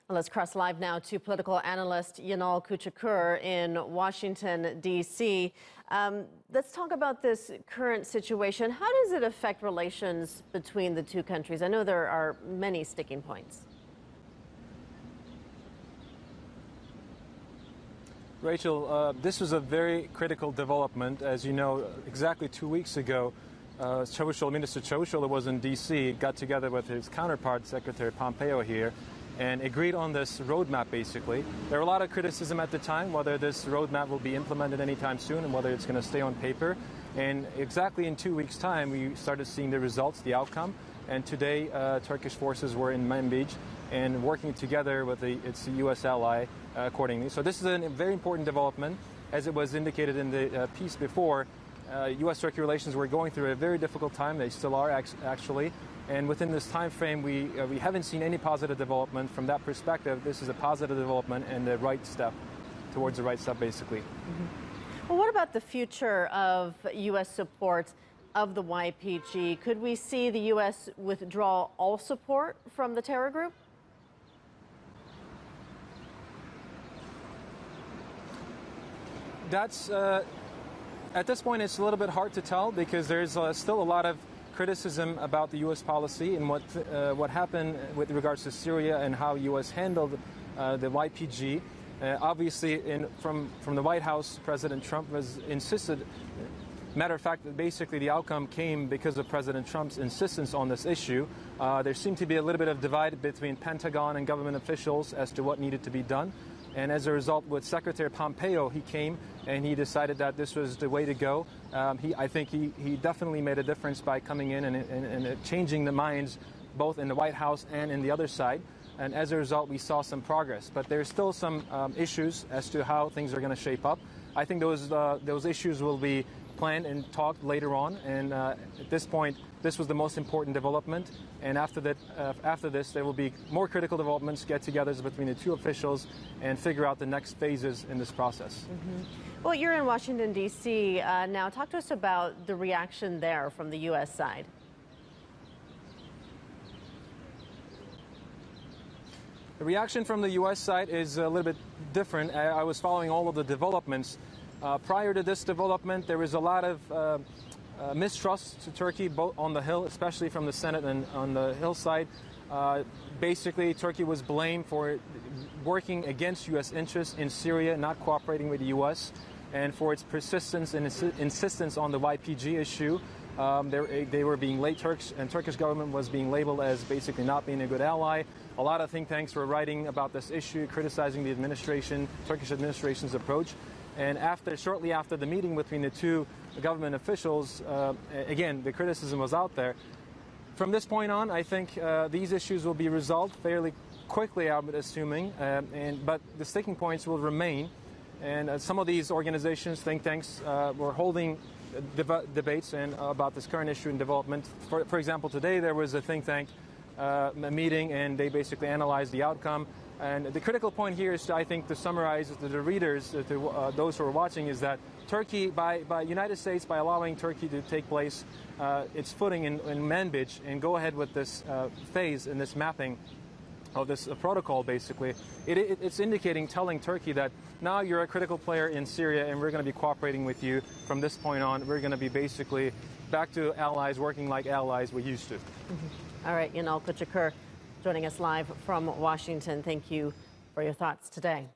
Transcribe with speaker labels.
Speaker 1: Well, let's cross live now to political analyst Yenal Kucuker in Washington, D.C. Let's talk about this current situation. How does it affect relations between the two countries? I know there are many sticking points.
Speaker 2: Rachel, this was a very critical development. As you know, exactly 2 weeks ago, Minister Çavuşoğlu was in D.C., got together with his counterpart, Secretary Pompeo here, and agreed on this roadmap, basically. There were a lot of criticism at the time, whether this roadmap will be implemented anytime soon and whether it's going to stay on paper. And exactly in 2 weeks' time, we started seeing the results, the outcome. And today, Turkish forces were in Manbij and working together with its U.S. ally accordingly. So this is a very important development. As it was indicated in the piece before, U.S.-Turkey relations were going through a very difficult time. They still are, actually. And within this time frame, we haven't seen any positive development. From that perspective, this is a positive development and the right step towards the right step, basically.
Speaker 1: Well, what about the future of U.S. support of the YPG? Could we see the U.S. withdraw all support from the terror group?
Speaker 2: That's, at this point, it's a little bit hard to tell because there's still a lot of criticism about the U.S. policy and what happened with regards to Syria and how U.S. handled the YPG. Obviously, from the White House, President Trump has insisted. Matter of fact, basically the outcome came because of President Trump's insistence on this issue. There seemed to be a little bit of divide between Pentagon and government officials as to what needed to be done. And as a result, with Secretary Pompeo, he came and he decided that this was the way to go. I think he definitely made a difference by coming in and changing the minds both in the White House and in the other side. And as a result, we saw some progress. But there's still some issues as to how things are going to shape up. I think those issues will be planned and talked later on. And at this point, this was the most important development. And after this, there will be more critical developments, get-togethers between the two officials, and figure out the next phases in this process.
Speaker 1: Well, you're in Washington, D.C. Now. Talk to us about the reaction there from the U.S. side.
Speaker 2: The reaction from the U.S. side is a little bit different. I was following all of the developments. Prior to this development, there was a lot of mistrust to Turkey, both on the Hill, especially from the Senate and on the Hill side. Basically, Turkey was blamed for working against U.S. interests in Syria, not cooperating with the U.S., and for its persistence and insistence on the YPG issue. They were being Turkish government was being labeled as basically not being a good ally. A lot of think tanks were writing about this issue, criticizing the Turkish administration's approach. And shortly after the meeting between the two government officials, again, the criticism was out there. From this point on, I think these issues will be resolved fairly quickly, I'm assuming, but the sticking points will remain. And some of these organizations, think tanks, were holding debates about this current issue and development. For example, today there was a think tank meeting, and they basically analyzed the outcome. And the critical point here is, I think, to summarize to the readers, to those who are watching, is that Turkey, by United States, by allowing Turkey to take place its footing in Manbij and go ahead with this phase in this mapping of this protocol, basically, it's telling Turkey that now you're a critical player in Syria and we're going to be cooperating with you from this point on. We're going to be basically back to allies, working like allies we used to.
Speaker 1: All right, Yenal Kucuker joining us live from Washington. Thank you for your thoughts today.